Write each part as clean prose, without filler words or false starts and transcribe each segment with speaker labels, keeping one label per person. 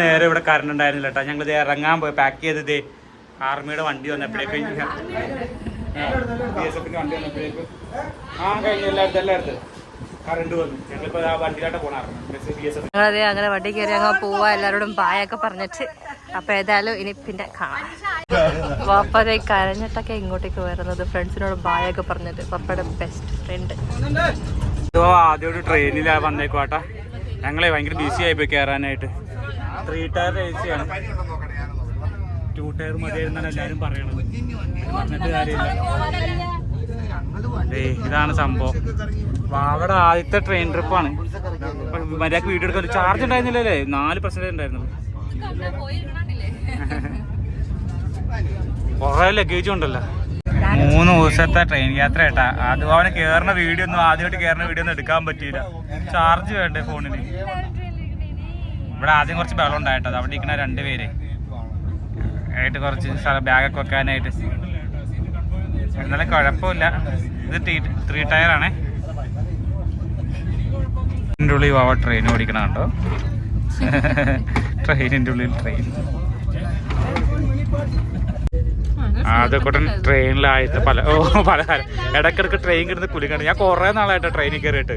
Speaker 1: നേരെ ഇവിടെ കറണ്ട് ഉണ്ടായിരുന്നില്ല കേട്ടോ. ഞങ്ങൾ ഇത് ഇറങ്ങാൻ പോയി പാക്ക് ചെയ്തത് ആർമിയുടെ വണ്ടി വന്നപ്പോഴേക്കും BSF വണ്ടി വന്നപ്പോഴേക്കും കഴിഞ്ഞ എല്ലായിടത്തും കറണ്ട് വന്നു. ഞങ്ങളിപ്പോൾ ആ വണ്ടിയിലായിട്ട് പോണായിരുന്നു.
Speaker 2: അങ്ങനെ വണ്ടി കയറി അങ്ങ് പോവാ, എല്ലാവരോടും പായൊക്കെ പറഞ്ഞിട്ട്. അപ്പൊ ഏതായാലും ഇനി പിന്നെ കാണാം. പപ്പതെ കരഞ്ഞിട്ടൊക്കെ ഇങ്ങോട്ടേക്ക് വരുന്നത്, ഫ്രണ്ട്സിനോട് ബായൊക്കെ പറഞ്ഞിട്ട്. പപ്പയുടെ ബെസ്റ്റ് ഫ്രണ്ട്
Speaker 1: ആദ്യമായിട്ട് ട്രെയിനിലാ വന്നേക്കോട്ടാ. ഞങ്ങളെ ഭയങ്കര ബിസി ആയിപ്പോയി കയറാനായിട്ട്. 3 ടയർ AC ആണ്, 2 ടയർ മതിയായിരുന്നാണ് എല്ലാവരും പറയണത്. പറഞ്ഞിട്ട് കാര്യമില്ല. ഇതാണ് സംഭവം. അവിടെ ആദ്യത്തെ ട്രെയിൻ ട്രിപ്പാണ്. മര്യാദക്ക് വീഡിയോ എടുക്കാൻ ചാർജ് ഉണ്ടായിരുന്നില്ലല്ലേ? 4% ഉണ്ടായിരുന്നു. കുറെ ലഗേജും ഉണ്ടല്ലോ. 3 ദിവസത്തെ ട്രെയിൻ യാത്ര കേട്ടാ. അതുപോലെ കയറുന്ന വീഡിയോ ഒന്നും ആദ്യമായിട്ട് കയറുന്ന വീഡിയോ ഒന്നും എടുക്കാൻ പറ്റിയില്ല. ചാർജ് വേണ്ടേ ഫോണിന്? ഇവിടെ ആദ്യം കുറച്ച് ബഹളം ഉണ്ടായിട്ടത്. അവിടെ ഇരിക്കുന്ന 2 പേര് ആയിട്ട് കുറച്ച് ബാഗൊക്കെ വെക്കാനായിട്ട്. എന്നാലും കുഴപ്പമില്ല. ഇത് 3 ടയറാണേ. ഇതിൻ്റെ ഉള്ളിൽ ട്രെയിൻ ഓടിക്കണം കേട്ടോ. ട്രെയിനിൻ്റെ ഉള്ളിൽ ട്രെയിൻ. അതൊക്കെ ട്രെയിനിലായിട്ട് പലഹാരം ഇടയ്ക്കിടയ്ക്ക് ട്രെയിൻ കിടന്ന് കുലുങ്ങണം. ഞാൻ കുറേ നാളായിട്ടോ ട്രെയിനിൽ കയറിയിട്ട്.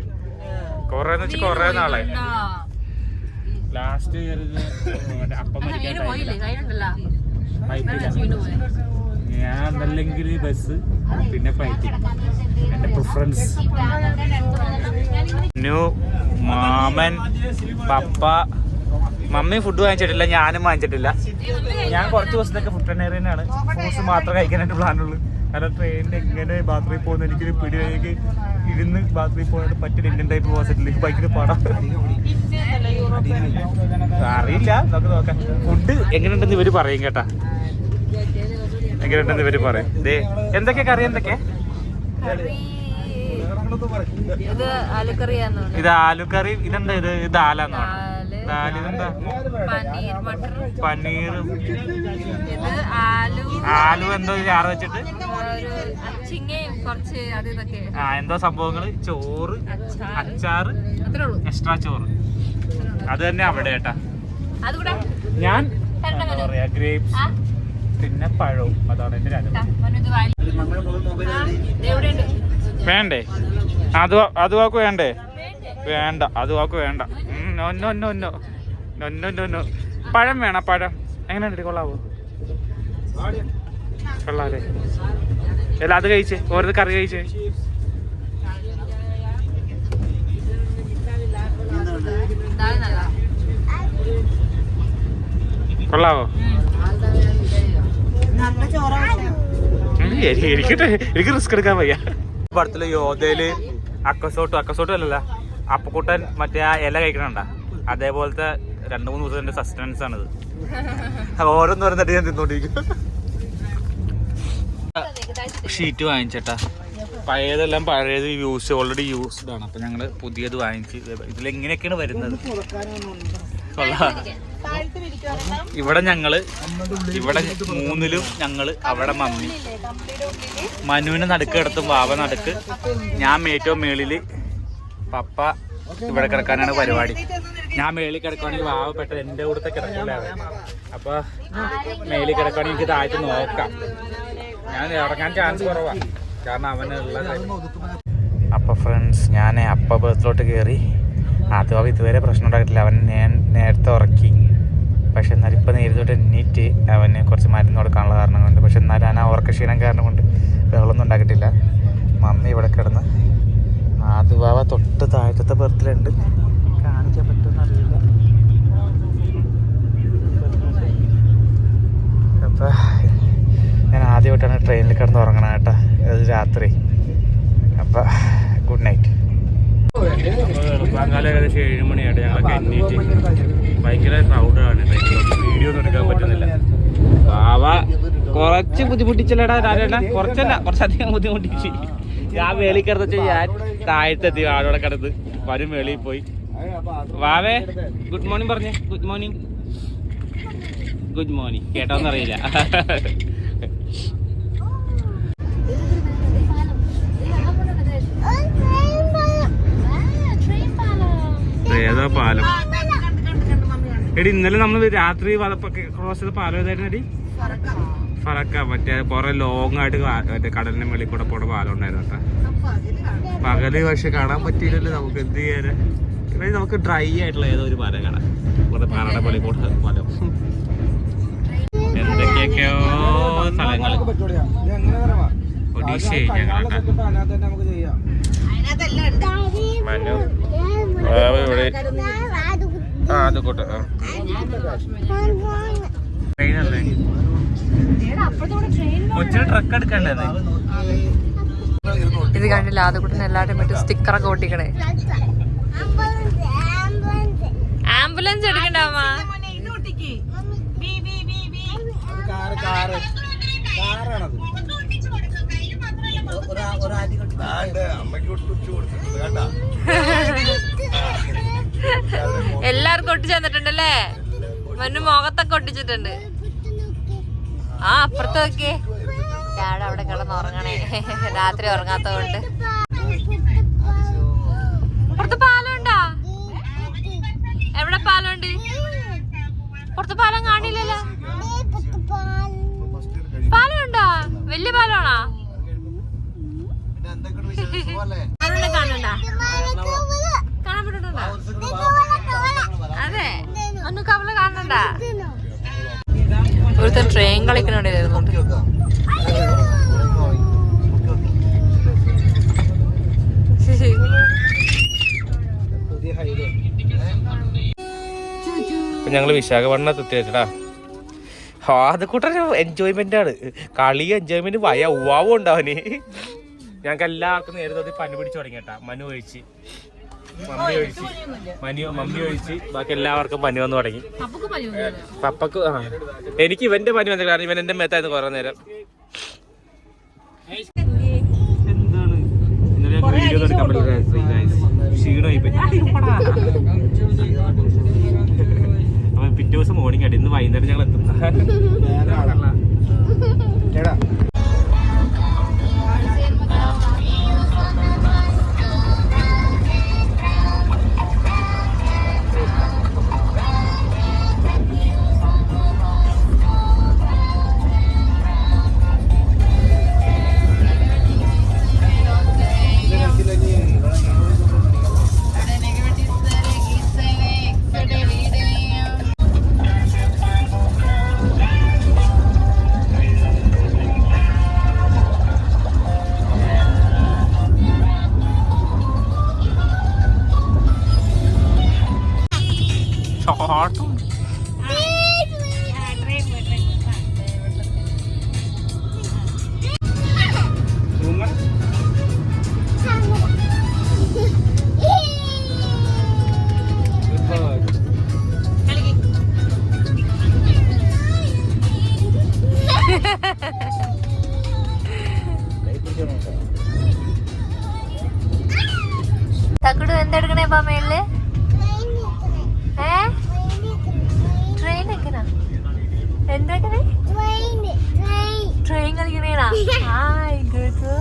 Speaker 1: കുറേ നാളായി. ലാസ്റ്റ് അപ്പം ഞാൻ അതല്ലെങ്കിൽ ബസ്, പിന്നെ ഫ്ലൈറ്റ്. എൻ്റെ പ്രിഫറൻസ്. മാമൻ, പപ്പ, മമ്മി ഫുഡ് വാങ്ങിച്ചിട്ടില്ല, ഞാനും വാങ്ങിച്ചിട്ടില്ല. ഞാൻ കുറച്ച് ദിവസത്തേക്ക് ഫുഡ് വെജിറ്റേറിയനാണ്. ഫ്രൂട്ട്സ് മാത്രമേ കഴിക്കാനായിട്ട് പ്ലാനുള്ളൂ. കാരണം ട്രെയിനിൽ എങ്ങനെ ബാത്റൂമിൽ പോകുന്ന എനിക്കൊരു പിടിയിലേക്ക് ഇരുന്ന് ബാത്റൂമിൽ പോകാനായിട്ട് പറ്റില്ല. ഇന്ത്യൻ ടൈപ്പ് ഹോസ്പിറ്റലിലേക്ക് ഭയങ്കര പാടാം. അറിയില്ല, നമുക്ക് നോക്കാം. ഫുഡ് എങ്ങനെയുണ്ടെന്ന് ഇവര് പറയും കേട്ടാ. എങ്ങനെയുണ്ടെന്ന് ഇവര് പറയും. എന്തൊക്കെ കറി? എന്തൊക്കെ? ഇത് ആലുക്കറി. ഇതെന്താ? ഇത് ദാലാന്നോ? ഇതെന്താ? പനീർ. ആലു എന്തോ ചാറ് വെച്ചിട്ട് എന്തോ സംഭവങ്ങള്. ചോറ്, അച്ചാറ്, എക്സ്ട്രാ ചോറ്. അത് തന്നെ അവിടെ കേട്ടാ. ഞാൻ എന്താ പറയാ, ഗ്രേപ്സ് പിന്നെ പഴവും. അതാണ് എന്റെ രാജ്യം. വേണ്ടേ? അത് വാക്ക് വേണ്ടേ? വേണ്ട, അത് വാക്ക് വേണ്ട. പഴം വേണം. പഴം എങ്ങനെയുണ്ട്? കൊള്ളാവോ? കൊള്ളാല്ലേ? അല്ല, അത് കഴിച്ചേ. ഓരോ കറി കഴിച്ചേ. കൊള്ളാവോ? എനിക്ക് റിസ്ക് എടുക്കാൻ വയ്യ. പടത്തില് യോധയില് അക്കസോട്ടും അല്ലല്ല, അപ്പക്കൂട്ടൻ മറ്റേ ആ ഇല കഴിക്കണണ്ട. അതേപോലത്തെ 2-3 ദിവസത്തിന്റെ സസ്റ്റൻസ് ആണിത്. ഓരോന്ന് പറഞ്ഞിട്ട് ഞാൻ തിന്നോണ്ടിരിക്കും. ഷീറ്റ് വാങ്ങിച്ചേട്ടാ. പഴയതെല്ലാം പഴയത് ഓൾറെഡി യൂസ്ഡ് ആണ്. അപ്പൊ ഞങ്ങള് പുതിയത് വാങ്ങിച്ച്. ഇതിലെങ്ങനെയൊക്കെയാണ് വരുന്നത്. ഇവിടെ 3-ലും ഞങ്ങള്, അവിടെ മമ്മി. മനുവിന് നടുക്ക് കിടത്തും, വാവ നടുക്ക്, ഞാൻ ഏറ്റവും മേളില്, പപ്പ ഇവിടെ കിടക്കാനാണ് പരിപാടി. ഞാൻ മേളിൽ കിടക്കുകയാണെങ്കിൽ വാവ പെട്ടെന്ന് എൻ്റെ കൂടത്തെ കിടക്കില്ല. അപ്പൊ മേളിൽ കിടക്കുകയാണെങ്കിൽ എനിക്ക് താഴത്ത് നോക്കാം. ഞാൻ ഇറങ്ങാൻ ചാൻസ് കുറവാണ്, കാരണം അവനുള്ള. അപ്പൊ ഫ്രണ്ട്സ്, ഞാൻ ബേർത്തിലോട്ട് കയറി. ആദ്യം ഇതുവരെ പ്രശ്നം ഉണ്ടായിട്ടില്ല. അവൻ ഞാൻ നേരത്തെ ഉറക്കി. പക്ഷെ എന്നാലും ഇപ്പം നേരിട്ട് എണ്ണീറ്റ് അവന് കുറച്ച് മരുന്ന് കൊടുക്കാനുള്ള കാരണം കൊണ്ട്. പക്ഷെ എന്നാലും ഞാൻ ആ ഉറക്കക്ഷീണം കാരണം കൊണ്ട് വെള്ളമൊന്നും ഉണ്ടാക്കിയിട്ടില്ല. മമ്മി ഇവിടെ കിടന്ന്. ആദ്യവാവ തൊട്ട് താഴത്തെ ബർത്തിലുണ്ട്. കാണിക്കാൻ പറ്റുമെന്നറിയില്ല. അപ്പം ഞാൻ ആദ്യമായിട്ടാണ് ട്രെയിനിൽ കിടന്ന് ഉറങ്ങണം കേട്ടോ, അത് രാത്രി. അപ്പം ഗുഡ് നൈറ്റ്. വെളുപ്പാങ്കാലം ഏകദേശം 7 മണിയായിട്ട് ഞങ്ങളൊക്കെ എണ്ണീറ്റ്. ഭയങ്കര ക്രൗഡാണ്. വീഡിയോ ഒന്നും എടുക്കാൻ പറ്റുന്നില്ല. ബാവ കുറച്ച് ബുദ്ധിമുട്ടിച്ചല്ലേടാ രാജേട്ടാ. കുറച്ചധികം ബുദ്ധിമുട്ടിച്ച്. ഞാൻ വേളിൽ കിടന്നു. ഞാൻ താഴത്തെത്തി. ആടോടെ കിടന്ന് വരും വേളിയിൽ പോയി. വാവേ ഗുഡ് മോർണിംഗ് പറഞ്ഞേ. Good morning. ഗുഡ് മോർണിംഗ് കേട്ടോന്നറിയില്ല. ഏതാ പാലം? എടി ഇന്നലെ നമ്മൾ രാത്രി ക്രോസ് ചെയ്ത പാലം ഏതായിരുന്നു എടി? ഫറക്ക. മറ്റേ കുറെ ലോങ് ആയിട്ട് മറ്റേ കടലിന്റെ വെളിയിൽ കൂടെ പോണ പാലം ഉണ്ടായിരുന്നു കേട്ടോ. പകല് പക്ഷെ കാണാൻ പറ്റിയില്ലല്ലോ. നമുക്ക് എന്ത് ചെയ്യാന്? നമുക്ക് ഡ്രൈ ആയിട്ടുള്ള ഏതോ ഒരു പാലം കാണാം. പാലയുടെ വെളിയിൽ കൂടെ പാലം. എന്തൊക്കെയൊക്കെയോ സ്ഥലങ്ങൾ. ഒഡീഷ മനു ഇവിടെ അത് കൂട്ടെ. ട്രെയിനല്ലേ? ഒത്തിരി ട്രക്ക് എടുക്കണ്ടേ?
Speaker 2: ഇത് കണ്ടില്ല, അതുകൂടെ എല്ലാവരും മറ്റേ സ്റ്റിക്കറൊക്കെ ഒട്ടിക്കണേ. ആംബുലൻസ് എടുക്കണ്ടാമ. എല്ലാവർക്കും ഒട്ടിച്ചു തന്നിട്ടുണ്ടല്ലേ? മന്നു മുഖത്തൊക്കെ ഒട്ടിച്ചിട്ടുണ്ട്. ആ അപ്പുറത്ത് നോക്കിയേ, ഞാടെ അവിടെ കിടന്ന് ഉറങ്ങണേ, രാത്രി ഉറങ്ങാത്തതുകൊണ്ട്. പുറത്ത് പാലമുണ്ടാ? എവിടെ പാലമുണ്ട്? പുറത്ത് പാലം കാണില്ലല്ലോ. പാലമുണ്ടാ? വലിയ പാലമാണോ? കാണണ്ട, കാണാൻ പറ്റുന്നുണ്ടോ? അതെ, ഒന്ന് കവല കാണണ്ട. ഒരുത്തൻ ട്രെയിൻ കളിക്കണുണ്ടായിരുന്നുണ്ട്.
Speaker 1: ഞങ്ങള് വിശാഖപട്ടണത്ത് എത്തിയടാ. അത് കൂട്ടൊരു എൻജോയ്മെന്റ് ആണ്. കളി എൻജോയ്മെന്റ് വയ ഉവാവും ഉണ്ടാവന്. ഞങ്ങൾക്ക് എല്ലാവർക്കും നേരത്തെ പനി പിടിച്ചു തുടങ്ങിട്ടാ. മനു ഒഴിച്ച്, മമ്മി ഒഴിച്ച് ബാക്കി എല്ലാവർക്കും പനി വന്നു തുടങ്ങി. പപ്പക്ക് എനിക്ക് ഇവന്റെ പനി വന്നില്ല, കാരണം ഇവൻ എന്റെ മേത്തായിരുന്നു കുറെ നേരം. എന്താണ് വീഡിയോ എടുക്കാൻ പറ്റില്ല, ക്ഷീണമായി പോയി. അപ്പൊ പിറ്റേ ദിവസം മോർണിംഗ് ആയിട്ട് ഇന്ന് വൈകുന്നേരം ഞങ്ങൾ എത്തും.
Speaker 2: തക്കുടു എന്തെടുക്കണേ പാ മേളില്? ട്രെയിൻ വെക്കണ? എന്തെടുക്കണേ? ട്രെയിൻ കളിക്കണേടാ. Hi good.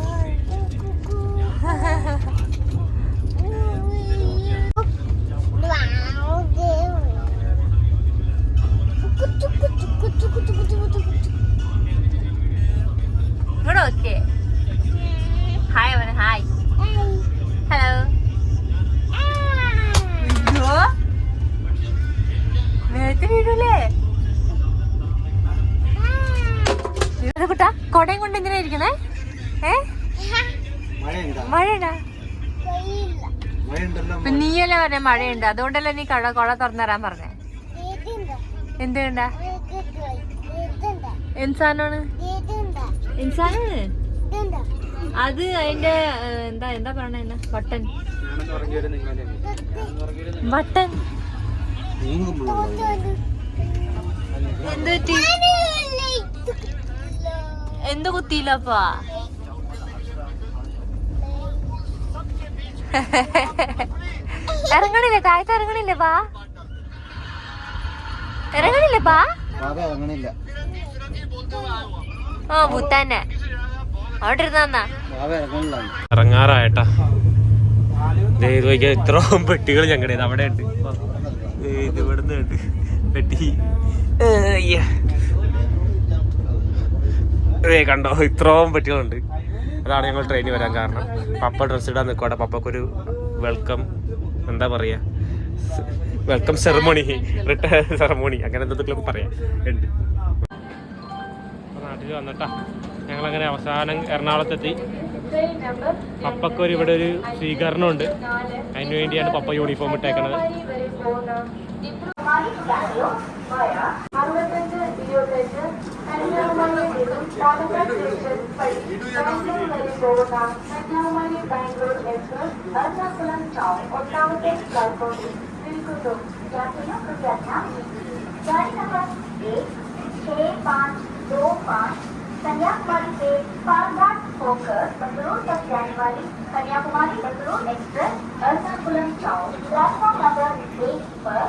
Speaker 2: ഇവിടെ ഓക്കെ. ഹായ് അവന്. Hi, hello. നേരത്തെ വീടൂലേ കുട്ടാ? കൊടയും കൊണ്ട് എന്തിനാ ഇരിക്കണേ? മഴയുണ്ടാ? നീയല്ലേ പറഞ്ഞ മഴയുണ്ട്, അതുകൊണ്ടല്ലേ നീ കൊട തുറന്നു തരാൻ പറഞ്ഞേ. എന്ത് വേണ്ട? എന്താണ് ഇൻസാനാണ് അത്? അതിന്റെ എന്താ പറയണ? ബട്ടൺ ബട്ടൺ എന്ത് പറ്റി? എന്ത് കുത്തിയില്ലപ്പാ? ഇറങ്ങണില്ലേ? താഴത്ത് ഇറങ്ങണില്ലേ? പാ ഇറങ്ങണില്ലേ? പാ ഓ മുത്തന്നെ അവിടെ ഇരുന്നാ
Speaker 1: ഇറങ്ങാറായിട്ടാ. ഇത്രയും പെട്ടികൾ ഞങ്ങളുടെ അവിടെ ഉണ്ട്. ഇത് ഇവിടുന്ന് ഉണ്ട്.
Speaker 3: പെട്ടി കണ്ടോ, ഇത്രയും പെട്ടികളുണ്ട്. അതാണ് ഞങ്ങൾ ട്രെയിനിൽ വരാൻ കാരണം. പപ്പ ഡ്രസ്സ് ഇടാൻ നിൽക്കോട്ടെ. പപ്പക്കൊരു വെൽക്കം, എന്താ പറയുക, വെൽക്കം സെറമോണി, റിട്ടയർ സെറമോണി, അങ്ങനെ എന്തെങ്കിലുമൊക്കെ പറയാം ഉണ്ട്. നാട്ടിൽ വന്നിട്ടാ ഞങ്ങളങ്ങനെ അവസാനം എറണാകുളത്തെത്തി. പപ്പക്കൊരു ഇവിടെ ഒരു സ്വീകരണമുണ്ട്. അതിന് വേണ്ടിയാണ് പപ്പ യൂണിഫോം ഇട്ടേക്കണത്.
Speaker 4: कन्याकुमारी से पालघाट होकर बंगलुरु तक जाने वाली Kanyakumari Bengaluru express Ernakulam town platform number 8 पर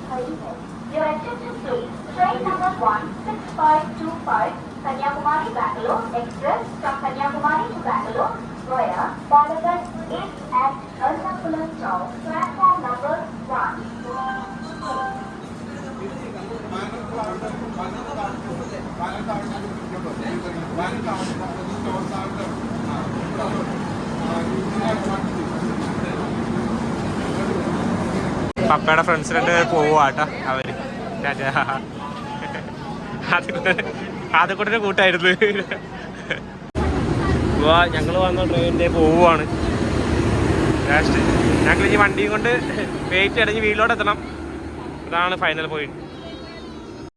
Speaker 4: खड़ी है। Your attention please. Train number 16525 Kanyakumari Bangalore Express from Kanyakumari to Bangalore via Palakkad is at Ernakulam Town, platform number 1.
Speaker 3: പപ്പയുടെ ഫ്രണ്ട്സ് രണ്ട് പോവാട്ടാ അവര്. അത് കൂടെ കൂട്ടായിരുന്നു. ഞങ്ങൾ വന്ന ട്രെയിനിൻ്റെ പോവുകയാണ്. ലാസ്റ്റ് ഞങ്ങൾ ഈ വണ്ടിയും കൊണ്ട് വെയിറ്റ് അടഞ്ഞ് വീട്ടിലോട്ട് എത്തണം. അതാണ് ഫൈനൽ പോയിന്റ്.